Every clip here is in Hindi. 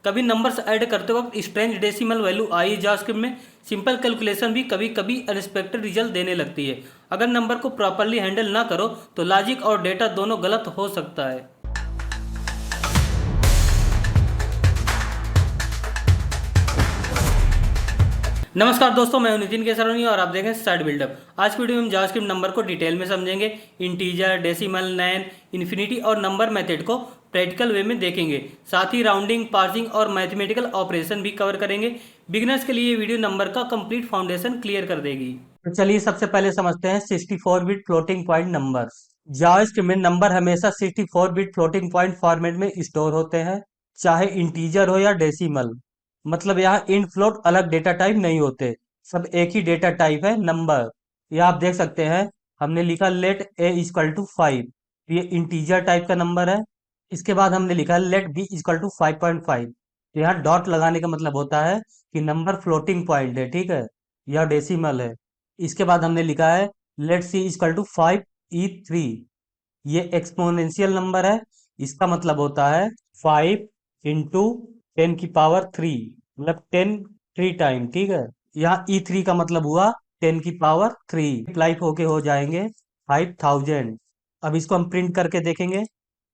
कभी नंबर्स ऐड करते वक्त स्ट्रेंज डेसिमल वैल्यू आई जावास्क्रिप्ट में सिंपल कैलकुलेशन भी कभी कभी अनएक्सपेक्टेड रिजल्ट देने लगती है। अगर नंबर को प्रॉपरली हैंडल ना करो तो लॉजिक और डेटा दोनों गलत हो सकता है। नमस्कार दोस्तों, मैं हूं नितिन केसरवानी और आप देखें साइड बिल्डअप। आज की वीडियो में हम जावास्क्रिप्ट नंबर को डिटेल में समझेंगे। इंटीजर, डेसिमल, नैन, इन्फिनिटी और नंबर मेथड को प्रैक्टिकल वे में देखेंगे। साथ ही राउंडिंग, पार्सिंग और मैथमेटिकल ऑपरेशन भी कवर करेंगे। बिगिनर्स के लिए ये वीडियो नंबर का कंप्लीट फाउंडेशन क्लियर कर देगी। तो चलिए सबसे पहले समझते हैं 64 bit floating point number. JavaScript में नंबर हमेशा 64 बिट फ्लोटिंग पॉइंट फॉर्मेट में स्टोर होते हैं, चाहे इंटीजर हो या डेसिमल। मतलब यहाँ इन फ्लोट अलग डेटा टाइप नहीं होते, सब एक ही डेटा टाइप है, नंबर। ये आप देख सकते हैं, हमने लिखा लेट ए इक्वल टू 5, ये इंटीजर टाइप का नंबर है। इसके बाद हमने लिखा लेट बी इक्वल टू 5.5। यहाँ डॉट लगाने का मतलब होता है कि नंबर फ्लोटिंग पॉइंट है, ठीक है, या डेसिमल है। इसके बाद हमने लिखा है let see equal to 5e3, ये एक्सपोनेंशियल नंबर है। इसका मतलब होता है 5 इंटू 10 की पावर 3, मतलब 10 3 टाइम, ठीक है। यहाँ E3 का मतलब हुआ 10 की पावर 3, मल्टीप्लाई होके हो जाएंगे 5000। अब इसको हम प्रिंट करके देखेंगे।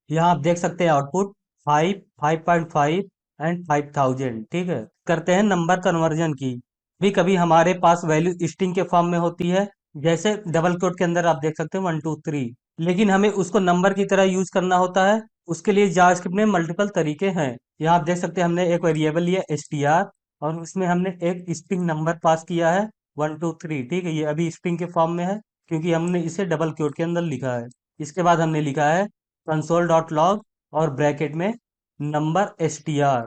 यहाँ आप देख सकते हैं आउटपुट 5, 5.5 एंड 5000, ठीक है। करते हैं नंबर कन्वर्जन की। भी कभी हमारे पास वैल्यू स्ट्रिंग के फॉर्म में होती है, जैसे डबल कोट के अंदर आप देख सकते हैं 1 2 3, लेकिन हमें उसको नंबर की तरह यूज करना होता है। उसके लिए जावास्क्रिप्ट में मल्टीपल तरीके हैं। यहाँ आप देख सकते हैं, हमने एक वेरिएबल लिया str और उसमें हमने एक स्ट्रिंग नंबर पास किया है 1 2 3, ठीक है। ये अभी स्ट्रिंग के फॉर्म में है क्योंकि हमने इसे डबल कोट के अंदर लिखा है। इसके बाद हमने लिखा है कंसोल डॉट लॉग और ब्रैकेट में नंबर str,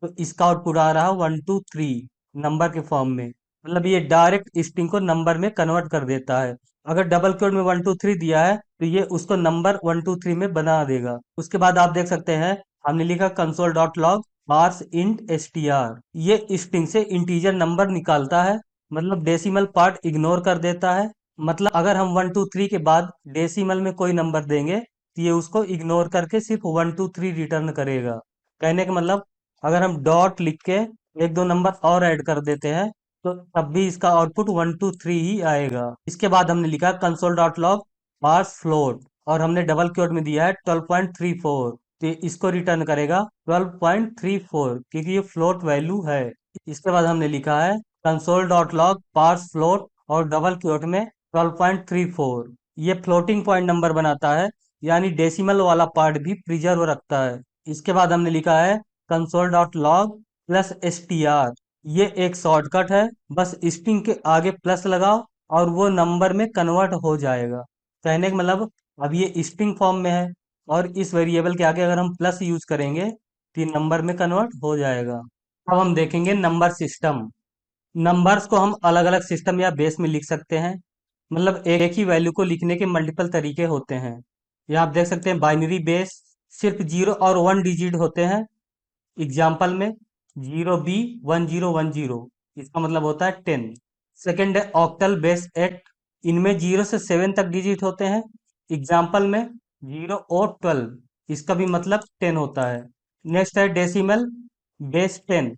तो इसका आउटपुट आ रहा है 1 2 3 नंबर के फॉर्म में। मतलब ये डायरेक्ट स्ट्रिंग को नंबर में कन्वर्ट कर देता है। अगर डबल कोट में 1 2 3 दिया है तो ये उसको नंबर 1 2 3 में बना देगा। उसके बाद आप देख सकते हैं, हमने लिखा console dot log parse int str, ये स्ट्रिंग से इंटीजर नंबर निकालता है, मतलब डेसिमल पार्ट इग्नोर कर देता है। मतलब अगर हम 1 2 3 के बाद डेसिमल में कोई नंबर देंगे तो ये उसको इग्नोर करके सिर्फ 1 2 3 रिटर्न करेगा। कहने का मतलब, अगर हम डॉट लिख के एक दो नंबर और ऐड कर देते हैं तो तब भी इसका आउटपुट 1 2 3 ही आएगा। इसके बाद हमने लिखा console dot log parse float और हमने डबल क्योट में दिया है 12.34, तो ये इसको रिटर्न करेगा 12.34 क्योंकि ये फ्लोट वैल्यू है। इसके बाद हमने लिखा है console dot log parse float और डबल क्योट में 12.34, ये फ्लोटिंग पॉइंट नंबर बनाता है, यानी डेसिमल वाला पार्ट भी प्रिजर्व रखता है। इसके बाद हमने लिखा है console dot log plus str, ये एक शॉर्टकट है, बस स्ट्रिंग के आगे प्लस लगाओ और वो नंबर में कन्वर्ट हो जाएगा। कहने का मतलब, अब ये स्ट्रिंग फॉर्म में है और इस वेरिएबल के आगे अगर हम प्लस यूज करेंगे तो ये नंबर में कन्वर्ट हो जाएगा। अब हम देखेंगे नंबर सिस्टम। नंबर्स को हम अलग अलग सिस्टम या बेस में लिख सकते हैं, मतलब एक ही वैल्यू को लिखने के मल्टीपल तरीके होते हैं। यहाँ आप देख सकते हैं बाइनरी बेस सिर्फ 0 और 1 डिजिट होते हैं। एग्जाम्पल में 0b1010, इसका मतलब होता है 10। सेकेंड है ऑक्टल बेस 8, इनमें 0 से 7 तक डिजिट होते हैं। एग्जाम्पल में 0 और 12, इसका भी मतलब 10 होता है। नेक्स्ट है डेसिमल बेस 10,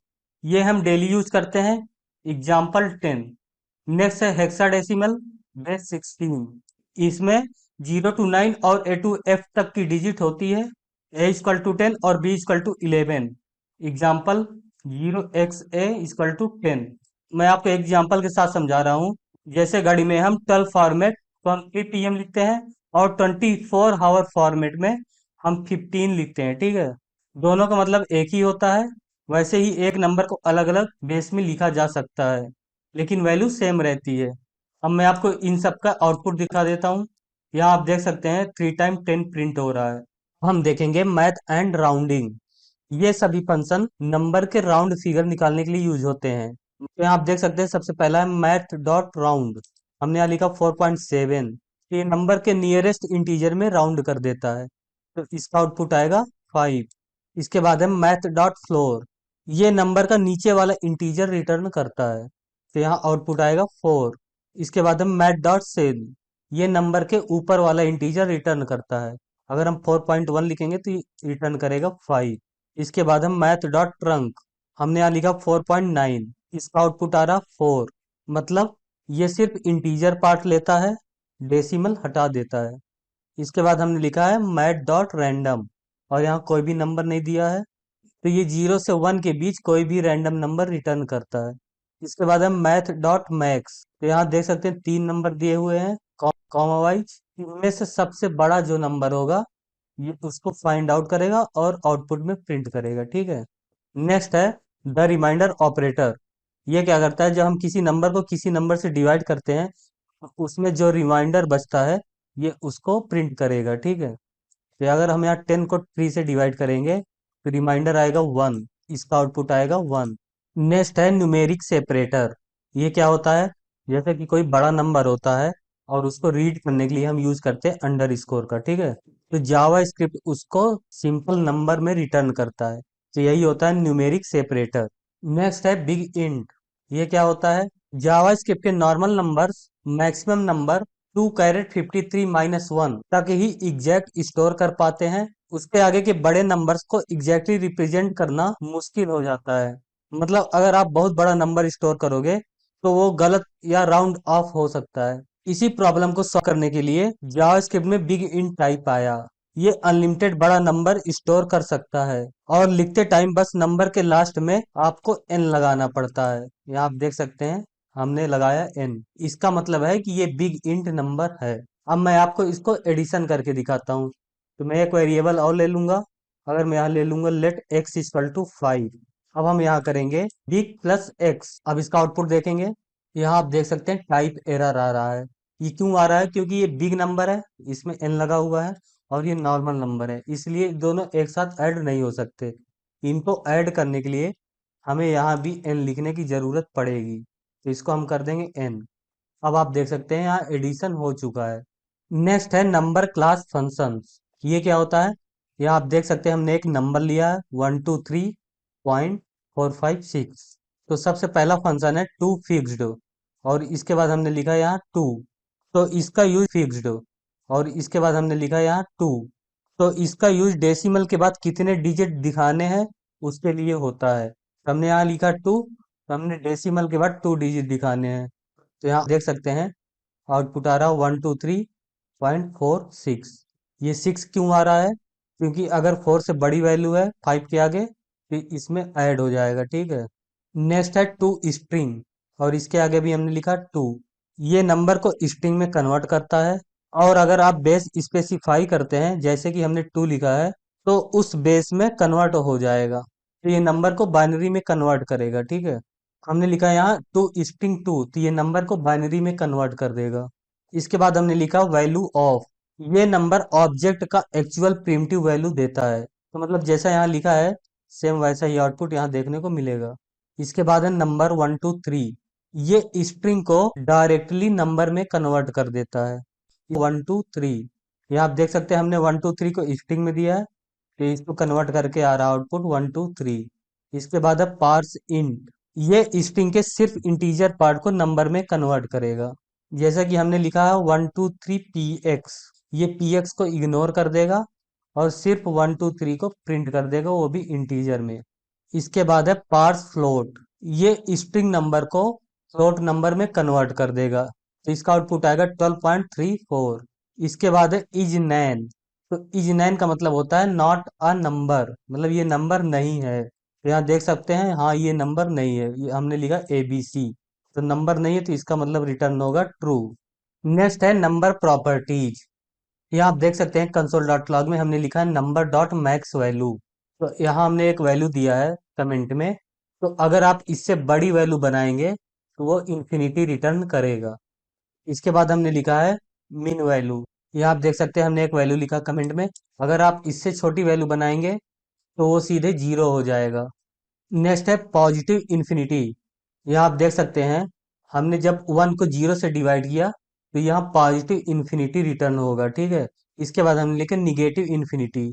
ये हम डेली यूज करते हैं। एग्जाम्पल 10। नेक्स्ट है हेक्साडेसिमल बेस 16, इसमें 0 to 9 और A to F तक की डिजिट होती है। A=10 और B=11। Example 0xA=10। मैं आपको एग्जाम्पल के साथ समझा रहा हूँ। जैसे घड़ी में हम 12 फॉर्मेट 20 PM लिखते हैं और 24 आवर फॉर्मेट में हम 15 लिखते हैं, ठीक है। दोनों का मतलब एक ही होता है। वैसे ही एक नंबर को अलग अलग बेस में लिखा जा सकता है, लेकिन वैल्यू सेम रहती है। अब मैं आपको इन सब का आउटपुट दिखा देता हूँ। यहाँ आप देख सकते हैं 3 टाइम 10 प्रिंट हो रहा है। हम देखेंगे मैथ एंड राउंडिंग। ये सभी फंक्शन नंबर के राउंड फिगर निकालने के लिए यूज होते हैं। तो यहाँ आप देख सकते हैं, सबसे पहला है मैथ डॉट राउंड, हमने यहाँ लिखा 4.7, ये नंबर के नियरेस्ट इंटीजर में राउंड कर देता है, तो इसका आउटपुट आएगा 5। इसके बाद है मैथ डॉट फ्लोर, ये नंबर का नीचे वाला इंटीजर रिटर्न करता है, तो यहाँ आउटपुट आएगा 4। इसके बाद हम मैथ डॉट सेल, ये नंबर के ऊपर वाला इंटीजर रिटर्न करता है। अगर हम 4.1 लिखेंगे तो रिटर्न करेगा 5। इसके बाद हम मैथ डॉट ट्रंक, हमने यहाँ लिखा 4.9, इसका आउटपुट आ रहा 4। मतलब ये सिर्फ इंटीजर पार्ट लेता है, डेसिमल हटा देता है। इसके बाद हमने लिखा है मैथ डॉट रैंडम, और यहाँ कोई भी नंबर नहीं दिया है, तो ये 0 से 1 के बीच कोई भी रैंडम नंबर रिटर्न करता है। इसके बाद हम मैथ डॉट मैक्स, तो यहाँ देख सकते हैं 3 नंबर दिए हुए हैं कॉमा वाइज। इनमें से सबसे बड़ा जो नंबर होगा ये उसको फाइंड आउट करेगा और आउटपुट में प्रिंट करेगा, ठीक है। नेक्स्ट है द रिमाइंडर ऑपरेटर। ये क्या करता है, जब हम किसी नंबर को किसी नंबर से डिवाइड करते हैं तो उसमें जो रिमाइंडर बचता है ये उसको प्रिंट करेगा, ठीक है। तो अगर हम यहाँ 10 को 3 से डिवाइड करेंगे तो रिमाइंडर आएगा 1, इसका आउटपुट आएगा 1। नेक्स्ट है न्यूमेरिक सेपरेटर। ये क्या होता है, जैसे कि कोई बड़ा नंबर होता है और उसको रीड करने के लिए हम यूज करते हैं अंडर स्कोर का, ठीक है। तो जावा स्क्रिप्ट उसको सिंपल नंबर में रिटर्न करता है, तो यही होता है न्यूमेरिक सेपरेटर। नेक्स्ट है बिग इंट। ये क्या होता है, जावा स्क्रिप्ट के नॉर्मल नंबर्स मैक्सिमम नंबर 2 53 - 1 तक ही एग्जैक्ट स्टोर कर पाते हैं। उसके आगे के बड़े नंबर्स को एग्जैक्टली रिप्रेजेंट करना मुश्किल हो जाता है। मतलब अगर आप बहुत बड़ा नंबर स्टोर करोगे तो वो गलत या राउंड ऑफ हो सकता है। इसी प्रॉब्लम को सॉल्व करने के लिए जावास्क्रिप्ट में बिग इंट टाइप आया। ये अनलिमिटेड बड़ा नंबर स्टोर कर सकता है, और लिखते टाइम बस नंबर के लास्ट में आपको एन लगाना पड़ता है। यहाँ आप देख सकते हैं हमने लगाया एन, इसका मतलब है कि ये बिग इंट नंबर है। अब मैं आपको इसको एडिशन करके दिखाता हूँ। तो मैं एक वेरिएबल और ले लूंगा। अगर मैं यहाँ ले लूंगा लेट एक्स इक्वल टू 5। अब हम यहाँ करेंगे बिग प्लस एक्स। अब इसका आउटपुट देखेंगे, यहाँ आप देख सकते हैं टाइप एरर आ रहा है। ये क्यों आ रहा है, क्योंकि ये बिग नंबर है, इसमें एन लगा हुआ है, और ये नॉर्मल नंबर है, इसलिए दोनों एक साथ ऐड नहीं हो सकते। इनको ऐड करने के लिए हमें यहाँ भी एन लिखने की जरूरत पड़ेगी, तो इसको हम कर देंगे एन। अब आप देख सकते हैं यहाँ एडिशन हो चुका है। नेक्स्ट है नंबर क्लास फंक्शंस। ये क्या होता है, यहाँ आप देख सकते हैं हमने एक नंबर लिया है 123.456। तो सबसे पहला फंक्शन है टू फिक्स्ड, और इसके बाद हमने लिखा यहाँ टू, तो इसका यूज फिक्स्ड। और इसके बाद हमने लिखा यहाँ टू, तो इसका यूज डेसिमल के बाद कितने डिजिट दिखाने हैं उसके लिए होता है। तो हमने यहाँ लिखा टू, तो हमने डेसिमल के बाद 2 डिजिट दिखाने हैं। तो यहाँ देख सकते हैं आउटपुट आ रहा है 123.46। ये 6 क्यों आ रहा है, क्योंकि अगर 4 से बड़ी वैल्यू है 5 के आगे तो इसमें ऐड हो जाएगा, ठीक है। नेक्स्ट है टू स्ट्रिंग, और इसके आगे भी हमने लिखा टू। ये नंबर को स्ट्रिंग में कन्वर्ट करता है, और अगर आप बेस स्पेसिफाई करते हैं जैसे कि हमने 2 लिखा है तो उस बेस में कन्वर्ट हो जाएगा, तो ये नंबर को बाइनरी में कन्वर्ट करेगा, ठीक है। हमने लिखा यहाँ टू स्ट्रिंग टू, तो ये नंबर को बाइनरी में कन्वर्ट कर देगा। इसके बाद हमने लिखा वैल्यू ऑफ। ये नंबर ऑब्जेक्ट का एक्चुअल प्रिमिटिव वैल्यू देता है, तो मतलब जैसा यहाँ लिखा है सेम वैसा ही आउटपुट यहाँ देखने को मिलेगा। इसके बाद है नंबर 123। ये स्ट्रिंग को डायरेक्टली नंबर में कन्वर्ट कर देता है। 123, यहाँ आप देख सकते हैं हमने 123 को स्ट्रिंग में दिया है, तो इसको कन्वर्ट करके आ रहा आउटपुट 123। इसके बाद है पार्स इंट। ये स्ट्रिंग के सिर्फ इंटीजर पार्ट को नंबर में कन्वर्ट करेगा, जैसा कि हमने लिखा है 123px। ये px को इग्नोर कर देगा और सिर्फ 123 को प्रिंट कर देगा, वो भी इंटीजर में। इसके बाद है पार्स फ्लोट। ये स्ट्रिंग नंबर को फ्लोट नंबर में कन्वर्ट कर देगा, तो इसका आउटपुट आएगा 12.34। इसके बाद है इज नैन। तो इज नैन का मतलब होता है नॉट अ नंबर, मतलब ये नंबर नहीं है। तो यहाँ देख सकते हैं हाँ ये नंबर नहीं है, ये हमने लिखा ABC, तो नंबर नहीं है, तो इसका मतलब रिटर्न होगा ट्रू। नेक्स्ट है नंबर प्रॉपर्टीज। यहाँ आप देख सकते हैं कंसोल डॉट लॉग में हमने लिखा है नंबर डॉट मैक्स वैल्यू। तो यहाँ हमने एक वैल्यू दिया है कमेंट में, तो अगर आप इससे बड़ी वैल्यू बनाएंगे तो वो इंफिनिटी रिटर्न करेगा। इसके बाद हमने लिखा है मिन वैल्यू। यहाँ आप देख सकते हैं हमने एक वैल्यू लिखा कमेंट में, अगर आप इससे छोटी वैल्यू बनाएंगे तो वो सीधे 0 हो जाएगा। नेक्स्ट है पॉजिटिव इन्फिनिटी। यहाँ आप देख सकते हैं हमने जब 1 को 0 से डिवाइड किया तो यहाँ पॉजिटिव इन्फिनिटी रिटर्न होगा, ठीक है। इसके बाद हमने लिखा निगेटिव इन्फिनिटी।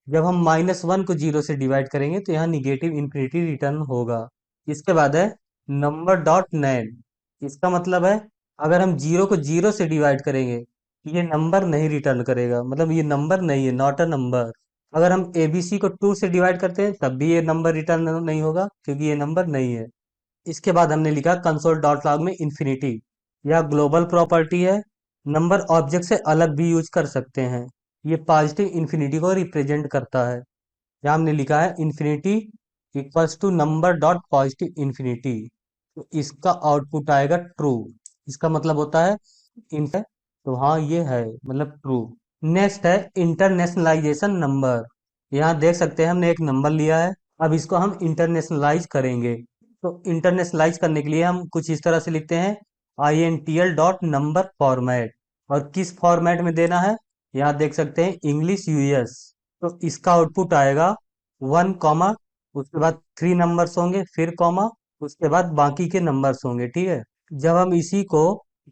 जब हम -1 को 0 से डिवाइड करेंगे तो यहाँ निगेटिव इन्फिनिटी रिटर्न होगा। इसके बाद है नंबर डॉट नैन। इसका मतलब है अगर हम 0 को 0 से डिवाइड करेंगे तो ये नंबर नहीं रिटर्न करेगा, मतलब ये नंबर नहीं है, नॉट अ नंबर। अगर हम ABC को 2 से डिवाइड करते हैं तब भी ये नंबर रिटर्न नहीं होगा क्योंकि ये नंबर नहीं है। इसके बाद हमने लिखा कंसोल डॉट लॉग में इन्फिनिटी। यह ग्लोबल प्रॉपर्टी है, नंबर ऑब्जेक्ट से अलग भी यूज कर सकते हैं। ये पॉजिटिव इन्फिनिटी को रिप्रेजेंट करता है। यहाँ हमने लिखा है infinity equals to number dot positive infinity. तो इसका आउटपुट आएगा ट्रू। इसका मतलब होता है इन तो हाँ ये है मतलब ट्रू। नेक्स्ट है इंटरनेशनलाइजेशन नंबर। यहाँ देख सकते हैं हमने एक नंबर लिया है, अब इसको हम इंटरनेशनलाइज करेंगे। तो इंटरनेशनलाइज करने के लिए हम कुछ इस तरह से लिखते हैं INTL डॉट नंबर फॉर्मेट। और किस फॉर्मेट में देना है, यहाँ देख सकते हैं इंग्लिश US। तो इसका आउटपुट आएगा 1 कॉमा, उसके बाद 3 नंबर्स होंगे, फिर कॉमा, उसके बाद बाकी के नंबर्स होंगे। ठीक है, जब हम इसी को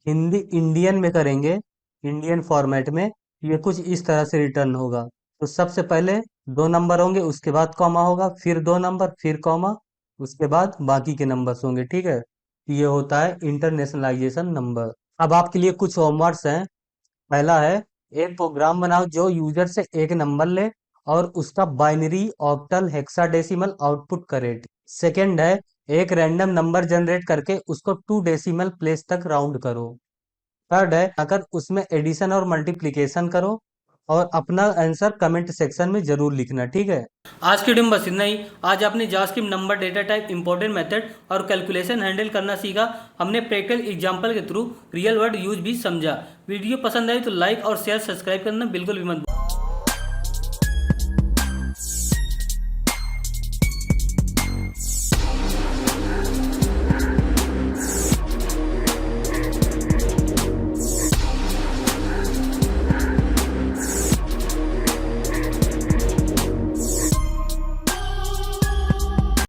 हिंदी इंडियन में करेंगे, इंडियन फॉर्मेट में, ये कुछ इस तरह से रिटर्न होगा। तो सबसे पहले 2 नंबर होंगे, उसके बाद कॉमा होगा, फिर 2 नंबर, फिर कॉमा, उसके बाद बाकी के नंबर्स होंगे। ठीक है, ये होता है इंटरनेशनलाइजेशन नंबर। अब आपके लिए कुछ होमवर्क्स हैं। पहला है, एक प्रोग्राम बनाओ जो यूजर से एक नंबर ले और उसका बाइनरी ऑक्टल हेक्साडेसिमल आउटपुट करे। सेकंड है, एक रैंडम नंबर जनरेट करके उसको 2 डेसिमल प्लेस तक राउंड करो। थर्ड है, अगर उसमें एडिशन और मल्टीप्लिकेशन करो और अपना आंसर कमेंट सेक्शन में जरूर लिखना। ठीक है। आज की वीडियो में बस इतना ही। आज आपने JavaScript number, data type, important method और कैलकुलेशन हैंडल करना सीखा। हमने प्रैक्टिकल एग्जांपल के थ्रू रियल वर्ड यूज भी समझा। वीडियो पसंद आई तो लाइक और शेयर, सब्सक्राइब करना बिल्कुल भी मत भूलिए।